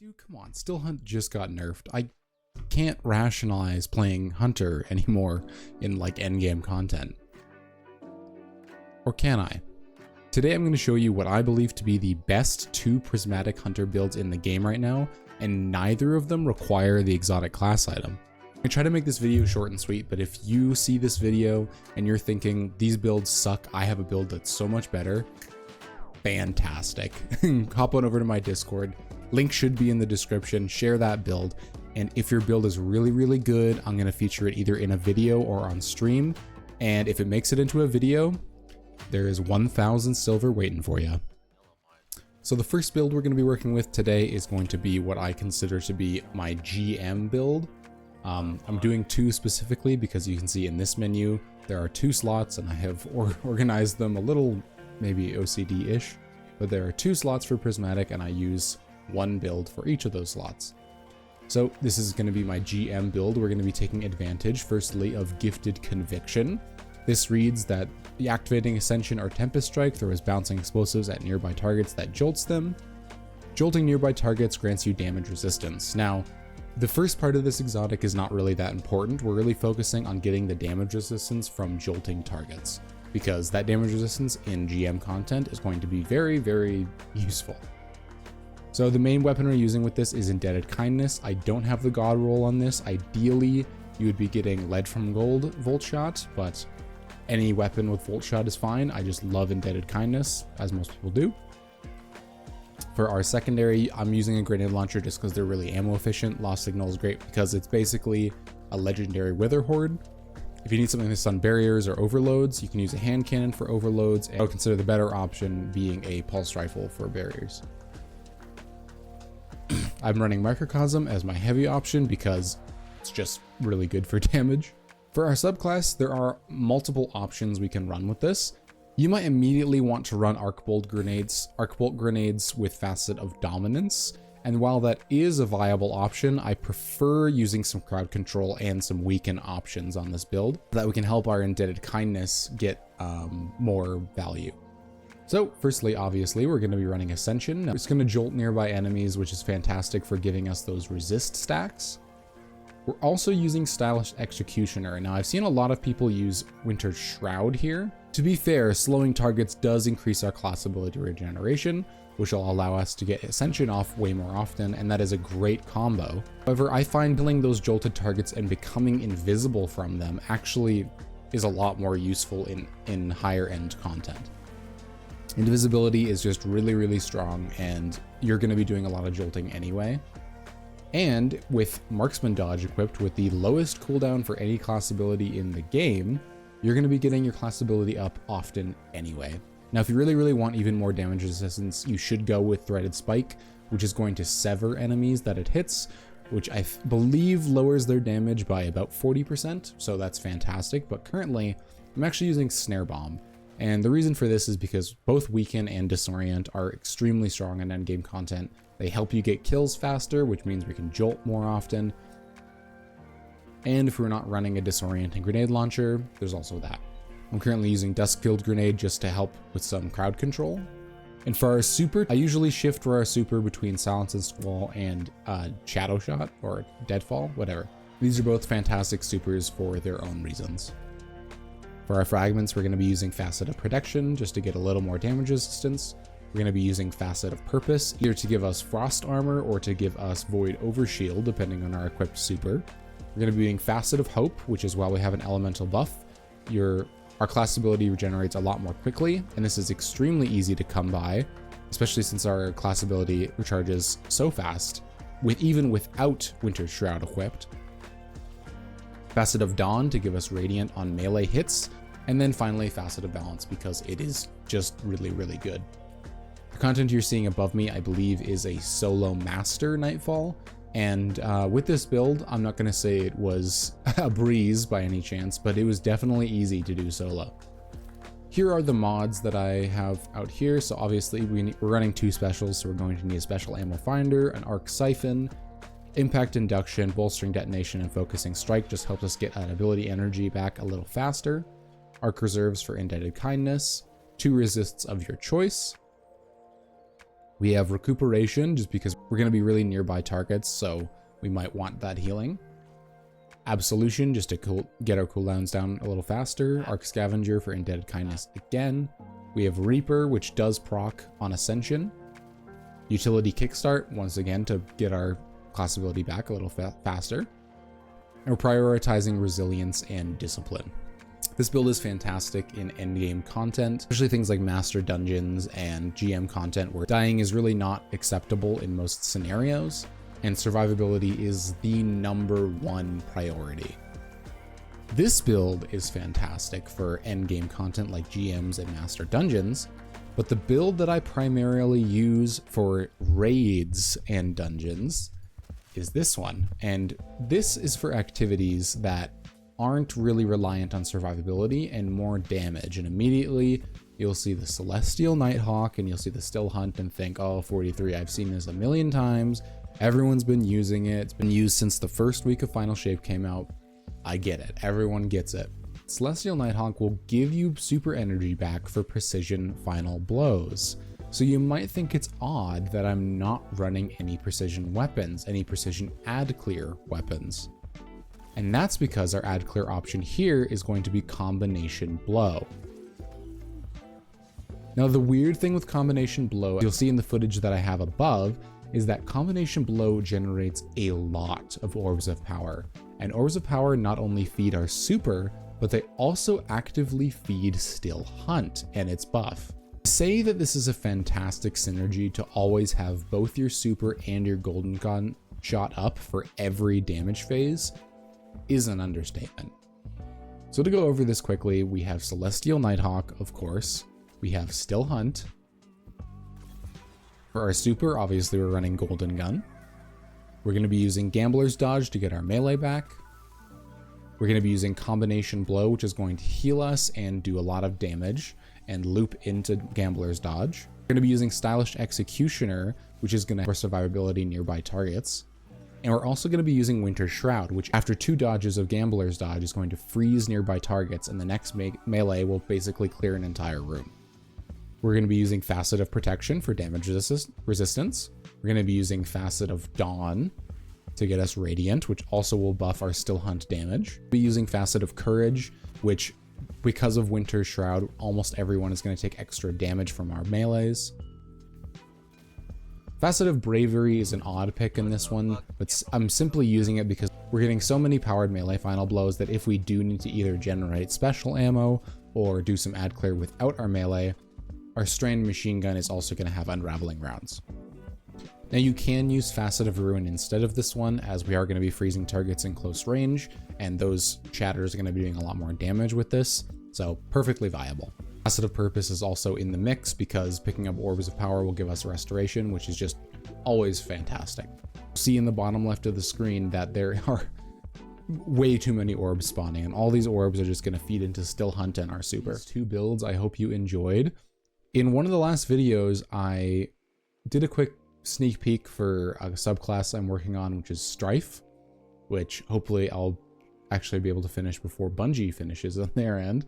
Dude, come on, Still Hunt just got nerfed. I can't rationalize playing Hunter anymore in like endgame content. Or can I? Today I'm going to show you what I believe to be the best 2 Prismatic Hunter builds in the game right now, and neither of them require the exotic class item. I try to make this video short and sweet, but if you see this video and you're thinking, these builds suck, I have a build that's so much better, fantastic. Hop on over to my Discord. Link should be in the description. Share that build. And if your build is really, really good, I'm going to feature it either in a video or on stream. And if it makes it into a video, there is 1,000 silver waiting for you. So the first build we're going to be working with today is going to be what I consider to be my GM build. I'm doing 2 specifically because you can see in this menu there are 2 slots, and I have organized them a little maybe OCD-ish, but there are 2 slots for Prismatic, and I use 1 build for each of those slots. So this is going to be my GM build. We're going to be taking advantage firstly of Gifted Conviction. This reads that the activating Ascension or Tempest Strike throws bouncing explosives at nearby targets that jolts them. Jolting nearby targets grants you damage resistance. Now, the first part of this exotic is not really that important. We're really focusing on getting the damage resistance from jolting targets, because that damage resistance in GM content is going to be very, very useful. So the main weapon we're using with this is Indebted Kindness. I don't have the God roll on this. Ideally, you would be getting Lead from Gold Volt Shot, but any weapon with Volt Shot is fine. I just love Indebted Kindness, as most people do. For our secondary, I'm using a grenade launcher just because they're really ammo efficient. Lost Signal is great because it's basically a legendary Wither Horde. If you need something to stun barriers or overloads, you can use a hand cannon for overloads, and I would consider the better option being a pulse rifle for barriers. I'm running Microcosm as my heavy option because it's just really good for damage. For our subclass, there are multiple options we can run with this. You might immediately want to run Arc Bolt Grenades with Facet of Dominance, and while that is a viable option, I prefer using some crowd control and some weaken options on this build so that we can help our Indebted Kindness get more value. So firstly, obviously, we're going to be running Ascension. Now, it's going to jolt nearby enemies, which is fantastic for giving us those resist stacks. We're also using Stylish Executioner. Now, I've seen a lot of people use Winter Shroud here. To be fair, slowing targets does increase our class ability regeneration, which will allow us to get Ascension off way more often, and that is a great combo. However, I find killing those jolted targets and becoming invisible from them actually is a lot more useful in higher end content. Invisibility is just really, really strong, and you're going to be doing a lot of jolting anyway. And with Marksman Dodge equipped with the lowest cooldown for any class ability in the game, you're going to be getting your class ability up often anyway. Now, if you really, really want even more damage resistance, you should go with Threaded Spike, which is going to sever enemies that it hits, which I believe lowers their damage by about 40%, so that's fantastic. But currently, I'm actually using Snare Bomb. And the reason for this is because both Weaken and Disorient are extremely strong in endgame content. They help you get kills faster, which means we can jolt more often. And if we're not running a disorienting grenade launcher, there's also that. I'm currently using Duskfield Grenade just to help with some crowd control. And for our super, I usually shift for our super between Silence and Squall and Shadow Shot or Deadfall, whatever. These are both fantastic supers for their own reasons. For our fragments, we're going to be using Facet of Protection just to get a little more damage resistance. We're going to be using Facet of Purpose, either to give us Frost Armor or to give us Void Overshield, depending on our equipped super. We're going to be doing Facet of Hope, which is while we have an elemental buff, our class ability regenerates a lot more quickly, and this is extremely easy to come by, especially since our class ability recharges so fast, even without Winter Shroud equipped. Facet of Dawn to give us Radiant on melee hits, and then finally Facet of Balance because it is just really, really good. The content you're seeing above me, I believe, is a solo master Nightfall, and with this build, I'm not going to say it was a breeze by any chance, but it was definitely easy to do solo. Here are the mods that I have out here. So obviously we're running 2 specials, so we're going to need a Special Ammo Finder, an Arc Siphon, Impact Induction, Bolstering Detonation, and Focusing Strike just helps us get that ability energy back a little faster. Arc Reserves for Indebted Kindness, 2 resists of your choice. We have Recuperation, just because We're going to be really nearby targets, so we might want that healing. Absolution, just to get our cooldowns down a little faster. Arc Scavenger for Indebted Kindness again. We have Reaper, which does proc on Ascension. Utility Kickstart, once again, to get our class ability back a little faster. And we're prioritizing Resilience and Discipline. This build is fantastic in endgame content, especially things like Master Dungeons and GM content where dying is really not acceptable in most scenarios, and survivability is the #1 priority. This build is fantastic for endgame content like GMs and Master Dungeons, but the build that I primarily use for raids and dungeons is this one. And this is for activities that aren't really reliant on survivability and more damage. And immediately you'll see the Celestial Nighthawk and you'll see the Still Hunt and think, oh, 43, I've seen this a million times. Everyone's been using it. It's been used since the first week of Final Shape came out. I get it. Everyone gets it. Celestial Nighthawk will give you super energy back for precision final blows. So you might think it's odd that I'm not running any precision weapons, any precision add clear weapons. And that's because our add clear option here is going to be combination blow. Now the weird thing with combination blow, you'll see in the footage that I have above, is that combination blow generates a lot of orbs of power. And orbs of power not only feed our super, but they also actively feed Still Hunt and its buff. Say that this is a fantastic synergy to always have both your super and your golden gun shot up for every damage phase is an understatement. So to go over this quickly, we have Celestial Nighthawk, of course. We have Still Hunt. For our super, obviously we're running Golden Gun. We're going to be using Gambler's Dodge to get our melee back. We're going to be using Combination Blow, which is going to heal us and do a lot of damage and loop into Gambler's Dodge. We're going to be using Stylish Executioner, which is going to have survivability nearby targets. And we're also going to be using Winter Shroud, which after 2 dodges of Gambler's Dodge is going to freeze nearby targets, and the next melee will basically clear an entire room. We're going to be using Facet of Protection for damage resistance. We're going to be using Facet of Dawn to get us Radiant, which also will buff our Still Hunt damage. We'll be using Facet of Courage, which because of Winter Shroud, almost everyone is going to take extra damage from our melees. Facet of Bravery is an odd pick in this one, but I'm simply using it because we're getting so many powered melee final blows that if we do need to either generate special ammo or do some add clear without our melee, our Strained Machine Gun is also going to have Unraveling rounds. Now you can use Facet of Ruin instead of this one, as we are going to be freezing targets in close range, and those shatters are going to be doing a lot more damage with this, so perfectly viable. Facet of Purpose is also in the mix because picking up Orbs of Power will give us Restoration, which is just always fantastic. See in the bottom left of the screen that there are way too many orbs spawning, and all these orbs are just going to feed into Still Hunt and our super. These 2 builds I hope you enjoyed. In one of the last videos, I did a quick sneak peek for a subclass I'm working on, which is Strife, which hopefully I'll actually be able to finish before Bungie finishes on their end.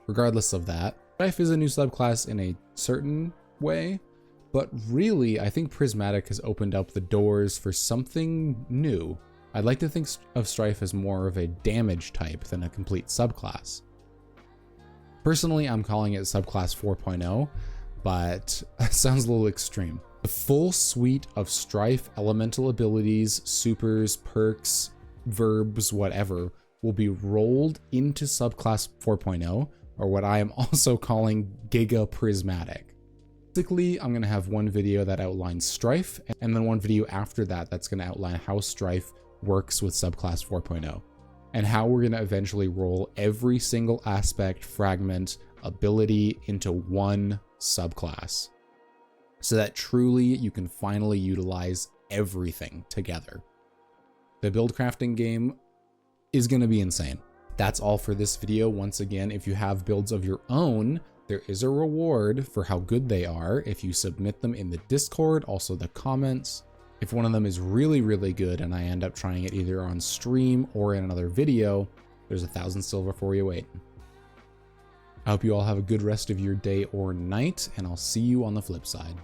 Regardless of that, Strife is a new subclass in a certain way, but really I think Prismatic has opened up the doors for something new. I'd like to think of Strife as more of a damage type than a complete subclass. Personally, I'm calling it subclass 4.0, but that sounds a little extreme. The full suite of Strife elemental abilities, supers, perks, verbs, whatever, will be rolled into subclass 4.0, or what I am also calling Giga Prismatic. Basically, I'm going to have one video that outlines Strife, and then one video after that that's going to outline how Strife works with subclass 4.0, and how we're going to eventually roll every single aspect, fragment, ability into one subclass, so that truly you can finally utilize everything together. The build crafting game is going to be insane. That's all for this video. Once again, if you have builds of your own, there is a reward for how good they are if you submit them in the Discord, also the comments. If one of them is really, really good and I end up trying it either on stream or in another video, there's 1,000 silver for you waiting. I hope you all have a good rest of your day or night, and I'll see you on the flip side.